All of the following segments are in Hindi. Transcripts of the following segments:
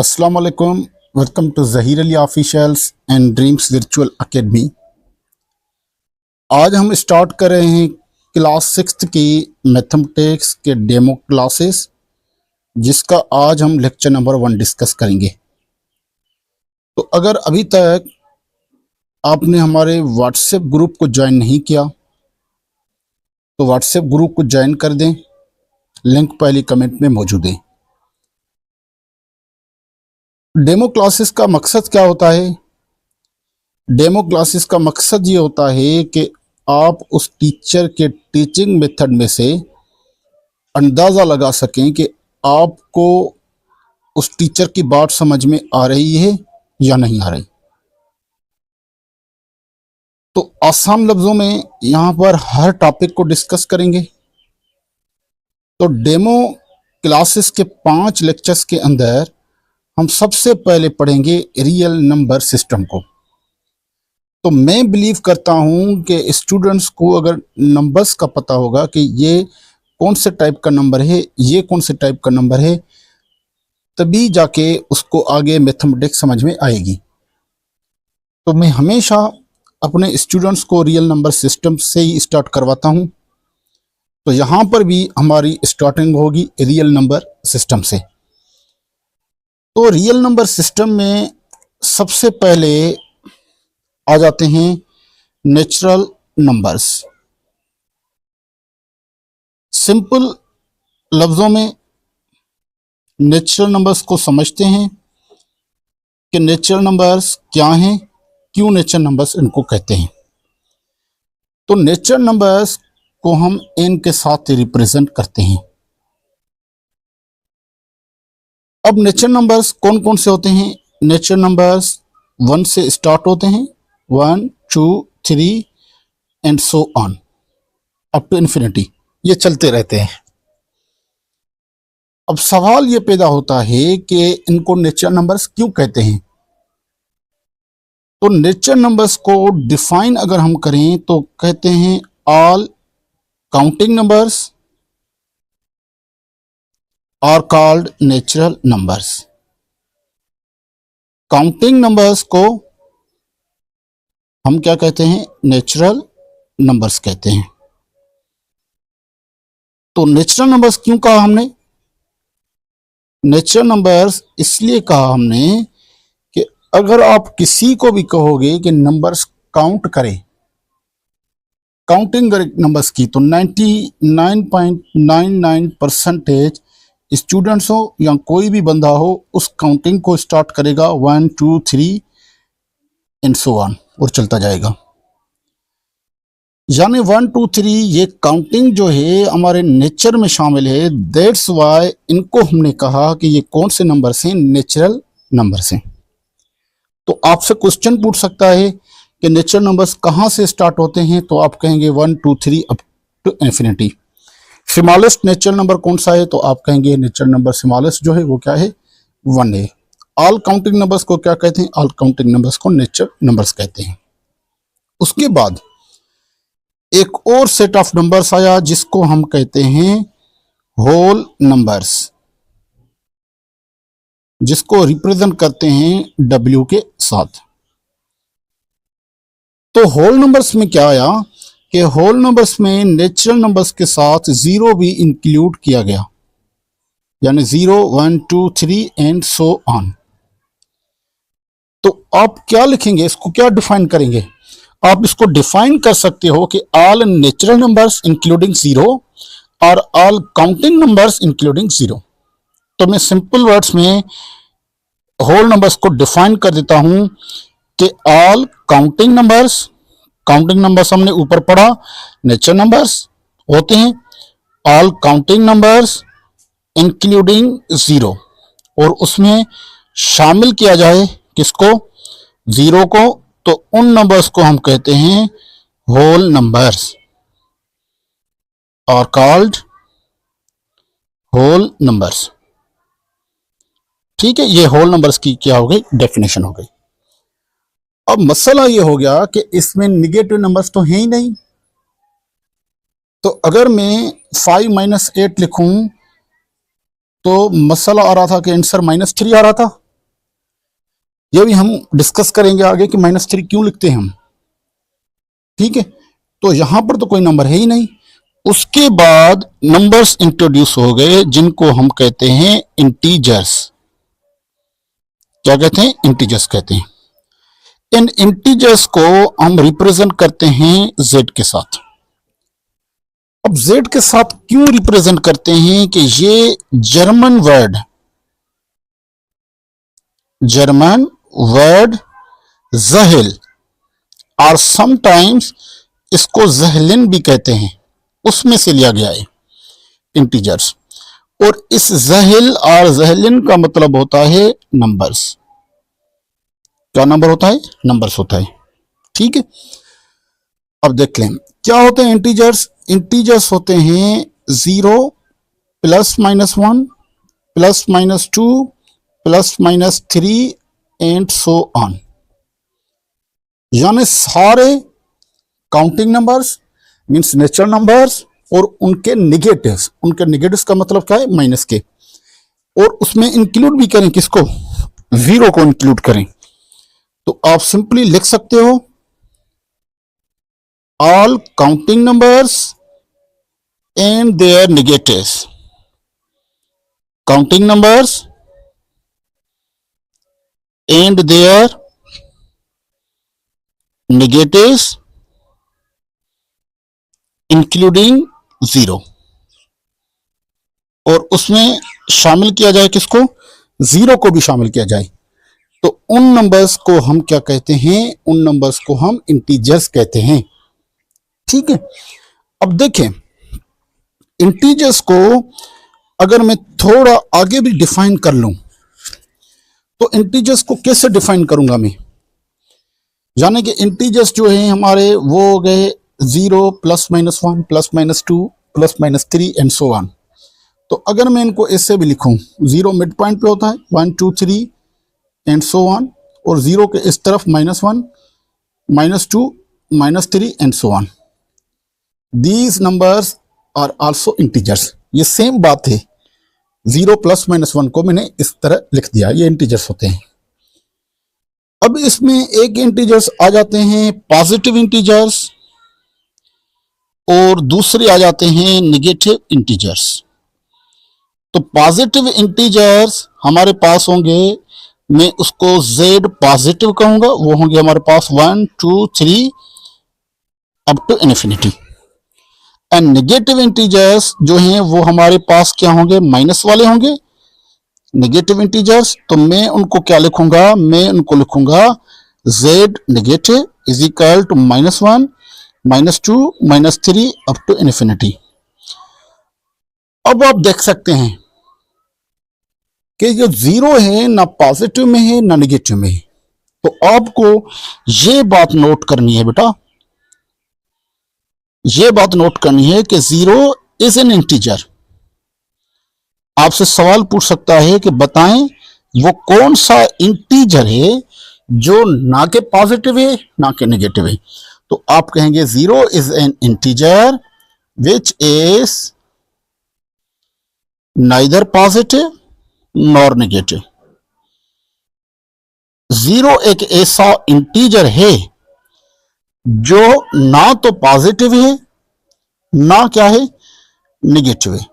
अस्सलाम वालेकुम। Welcome to Zaheer Ali officials and dreams virtual academy. आज हम स्टार्ट कर रहे हैं क्लास 6 की मैथमेटिक्स के डेमो क्लासेस, जिसका आज हम लेक्चर नंबर 1 डिस्कस करेंगे। तो अगर अभी तक आपने हमारे व्हाट्सएप ग्रुप को ज्वाइन नहीं किया तो व्हाट्सएप ग्रुप को ज्वाइन कर दें, लिंक पहले कमेंट में मौजूद है। डेमो क्लासेस का मकसद क्या होता है? डेमो क्लासेस का मकसद ये होता है कि आप उस टीचर के टीचिंग मेथड में से अंदाज़ा लगा सकें कि आपको उस टीचर की बात समझ में आ रही है या नहीं आ रही। तो आसान लफ्ज़ों में यहाँ पर हर टॉपिक को डिस्कस करेंगे। तो डेमो क्लासेस के 5 लेक्चर्स के अंदर हम सबसे पहले पढ़ेंगे रियल नंबर सिस्टम को। तो मैं बिलीव करता हूँ कि स्टूडेंट्स को अगर नंबर्स का पता होगा कि ये कौन से टाइप का नंबर है, ये कौन से टाइप का नंबर है, तभी जाके उसको आगे मैथमेटिक्स समझ में आएगी। तो मैं हमेशा अपने स्टूडेंट्स को रियल नंबर सिस्टम से ही स्टार्ट करवाता हूँ। तो यहाँ पर भी हमारी स्टार्टिंग होगी रियल नंबर सिस्टम से। तो रियल नंबर सिस्टम में सबसे पहले आ जाते हैं नेचुरल नंबर्स। सिंपल लफ्ज़ों में नेचुरल नंबर्स को समझते हैं कि नेचुरल नंबर्स क्या हैं, क्यों नेचुरल नंबर्स इनको कहते हैं। तो नेचुरल नंबर्स को हम n के साथ रिप्रेजेंट करते हैं। अब नेचुरल नंबर्स कौन कौन से होते हैं? नेचुरल नंबर्स 1 से स्टार्ट होते हैं, 1 2 3 and so on up to infinity, ये चलते रहते हैं। अब सवाल ये पैदा होता है कि इनको नेचुरल नंबर्स क्यों कहते हैं। तो नेचुरल नंबर्स को डिफाइन अगर हम करें तो कहते हैं all counting numbers are called natural numbers. Counting numbers को हम क्या कहते हैं? नेचुरल नंबर्स कहते हैं। तो नेचुरल नंबर्स क्यों कहा हमने? नेचुरल नंबर्स इसलिए कहा हमने कि अगर आप किसी को भी कहोगे कि नंबर्स काउंट करें, काउंटिंग नंबर्स की, तो 99.99% स्टूडेंट्स हो या कोई भी बंदा हो उस काउंटिंग को स्टार्ट करेगा 1 2 3 एंड सो ऑन और चलता जाएगा। यानी 1 2 3 ये काउंटिंग जो है हमारे नेचर में शामिल है। दैट्स वाई इनको हमने कहा कि ये कौन से नंबर्स हैं? नेचुरल नंबर्स हैं। तो आपसे क्वेश्चन पूछ सकता है कि नेचुरल नंबर्स कहाँ से स्टार्ट होते हैं? तो आप कहेंगे 1 2 3 up to infinity. Smallest natural number कौन सा है? तो आप कहेंगे नेचुरल नंबर स्मॉलेस्ट जो है वो क्या है? 1 है। ऑल काउंटिंग नंबर्स को क्या कहते हैं? ऑल काउंटिंग नंबर्स को नेचुरल नंबर्स कहते हैं। उसके बाद एक और सेट ऑफ नंबर्स आया जिसको हम कहते हैं होल नंबर्स, जिसको रिप्रेजेंट करते हैं W के साथ। तो होल नंबर्स में क्या आया कि होल नंबर्स में नेचुरल नंबर्स के साथ 0 भी इंक्लूड किया गया, यानी 0 1 2 3 एंड सो ऑन। तो आप क्या लिखेंगे? इसको क्या डिफाइन करेंगे? आप इसको डिफाइन कर सकते हो कि ऑल नेचुरल नंबर्स इंक्लूडिंग 0 और ऑल काउंटिंग नंबर्स इंक्लूडिंग 0। तो मैं सिंपल वर्ड्स में होल नंबर्स को डिफाइन कर देता हूं कि all counting numbers, counting numbers हमने ऊपर पढ़ा नेचुरल नंबर्स होते हैं, ऑल काउंटिंग नंबर्स इंक्लूडिंग 0, और उसमें शामिल किया जाए किसको? 0 को। तो उन नंबर्स को हम कहते हैं होल नंबर्स और कॉल्ड होल नंबर्स। ठीक है, ये होल नंबर्स की क्या हो गई? डेफिनेशन हो गई। अब मसला ये हो गया कि इसमें निगेटिव नंबर्स तो हैं ही नहीं। तो अगर मैं 5 - 8 लिखूं तो मसला आ रहा था कि आंसर -3 आ रहा था। ये भी हम डिस्कस करेंगे आगे कि -3 क्यों लिखते हैं हम। ठीक है, तो यहां पर तो कोई नंबर है ही नहीं। उसके बाद नंबर्स इंट्रोड्यूस हो गए जिनको हम कहते हैं इंटीजर्स। क्या कहते हैं? इंटीजर्स कहते हैं। इन इंटीजर्स को हम रिप्रेजेंट करते हैं z के साथ। अब z के साथ क्यों रिप्रेजेंट करते हैं कि ये जर्मन वर्ड जहल और समटाइम्स इसको जहलिन भी कहते हैं, उसमें से लिया गया है इंटीजर्स। और इस जहल और जहलिन का मतलब होता है नंबर्स। क्या नंबर होता है? नंबर्स होता है। ठीक है, अब देख लें क्या होते हैं इंटीजर्स। इंटीजर्स होते हैं 0 +-1 +-2 +-3 एंड सो ऑन। यानी सारे counting numbers means natural numbers और उनके निगेटिव्स का मतलब क्या है? माइनस के। और उसमें इंक्लूड भी करें किसको? 0 को इंक्लूड करें। तो आप सिंपली लिख सकते हो all counting numbers and their negatives। Counting numbers and their negatives including 0। और उसमें शामिल किया जाए किसको? 0 को भी शामिल किया जाए। तो उन नंबर्स को हम क्या कहते हैं? उन नंबर्स को हम इंटीजर्स कहते हैं। ठीक है, अब देखें इंटीजर्स को अगर मैं थोड़ा आगे भी डिफाइन कर लूं तो इंटीजर्स को कैसे डिफाइन करूंगा मैं? यानी कि इंटीजर्स जो है हमारे वो हो गए 0 +-1 +-2 +-3 एंड सो ऑन। तो अगर मैं इनको ऐसे भी लिखूं, 0 मिड पॉइंट पे होता है 1 2 3 एंड सो ऑन, और 0 के इस तरफ -1 -2 -3 and so on. These numbers are also integers. ये सेम बात है, 0 +-1 को मैंने इस तरह लिख दिया, ये इंटीजर्स होते हैं। अब इसमें एक इंटीजर्स आ जाते हैं पॉजिटिव इंटीजर्स और दूसरे आ जाते हैं नेगेटिव इंटीजर्स। तो पॉजिटिव इंटीजर्स हमारे पास होंगे, मैं उसको z पॉजिटिव कहूंगा, वो होंगे हमारे पास 1 2 3 up to infinity. And negative integers जो हैं वो हमारे पास क्या होंगे? माइनस वाले होंगे नेगेटिव इंटीजर्स। तो मैं उनको क्या लिखूंगा? मैं उनको लिखूंगा z negative is equal to -1 -2 -3 up to infinity. अब आप देख सकते हैं कि जो 0 है ना पॉजिटिव में है ना नेगेटिव में है। तो आपको ये बात नोट करनी है बेटा, ये बात नोट करनी है कि 0 इज एन इंटीजर। आपसे सवाल पूछ सकता है कि बताएं वो कौन सा इंटीजर है जो ना के पॉजिटिव है ना के नेगेटिव है। तो आप कहेंगे 0 is an integer which is neither positive nor negative. 0 एक ऐसा इंटीजर है जो ना तो पॉजिटिव है ना क्या है? नेगेटिव है,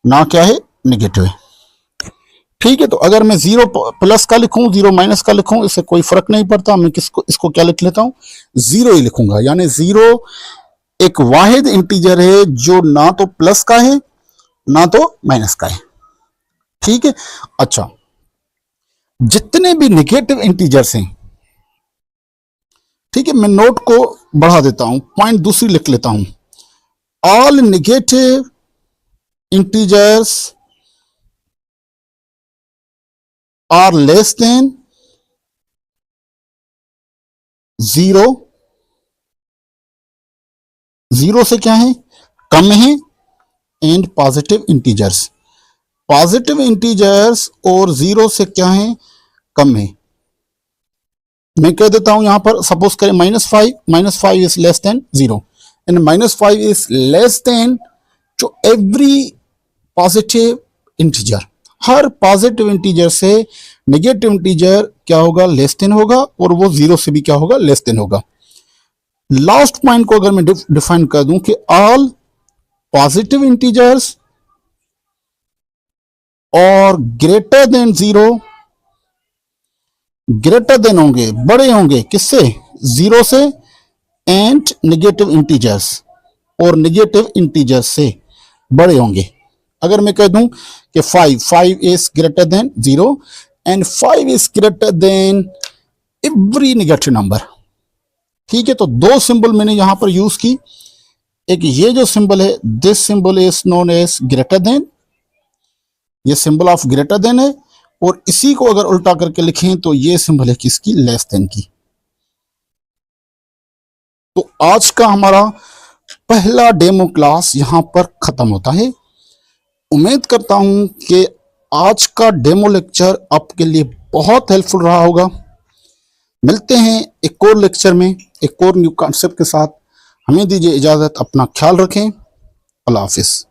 ना क्या है? नेगेटिव है। ठीक है, तो अगर मैं 0 प्लस का लिखूं 0 माइनस का लिखूं इससे कोई फर्क नहीं पड़ता। मैं इसको क्या लिख लेता हूं? 0 ही लिखूंगा। यानी 0 एक वाहिद इंटीजर है जो ना तो प्लस का है ना तो माइनस का है। ठीक है, अच्छा जितने भी नेगेटिव इंटीजर्स हैं, ठीक है, मैं नोट को बढ़ा देता हूं, पॉइंट दूसरी लिख लेता हूं। All negative integers are less than 0। 0 से क्या है? कम है। And positive integers, positive integers और 0 से क्या है? कम है। मैं कह देता हूं यहां पर, सपोज करें -5 is less than 0 and -5 is less than to every positive integer. हर पॉजिटिव इंटीजर से नेगेटिव इंटीजर क्या होगा, लेस देन होगा, और वो जीरो से भी क्या होगा, लेस देन होगा। लास्ट पॉइंट को अगर मैं डिफाइन कर दूं कि ऑल पॉजिटिव इंटीजर्स और greater than zero, greater than होंगे, बड़े होंगे किससे, जीरो से, एंड नेगेटिव इंटीजर्स, और नेगेटिव इंटीजर्स से बड़े होंगे। अगर मैं कह दूं कि 5 is greater than zero and 5 is greater than every negative number, ठीक है। तो दो सिंबल मैंने यहां पर यूज की, एक ये जो सिंबल है, this symbol is known as greater than, ये सिंबल ऑफ ग्रेटर देन है, और इसी को अगर उल्टा करके लिखें तो ये सिंबल है किसकी, लेस देन की। तो आज का हमारा पहला डेमो क्लास यहां पर खत्म होता है। उम्मीद करता हूं कि आज का डेमो लेक्चर आपके लिए बहुत हेल्पफुल रहा होगा। मिलते हैं एक और लेक्चर में एक और न्यू कॉन्सेप्ट के साथ। हमें दीजिए इजाजत, अपना ख्याल रखें, अल्लाह हाफिज।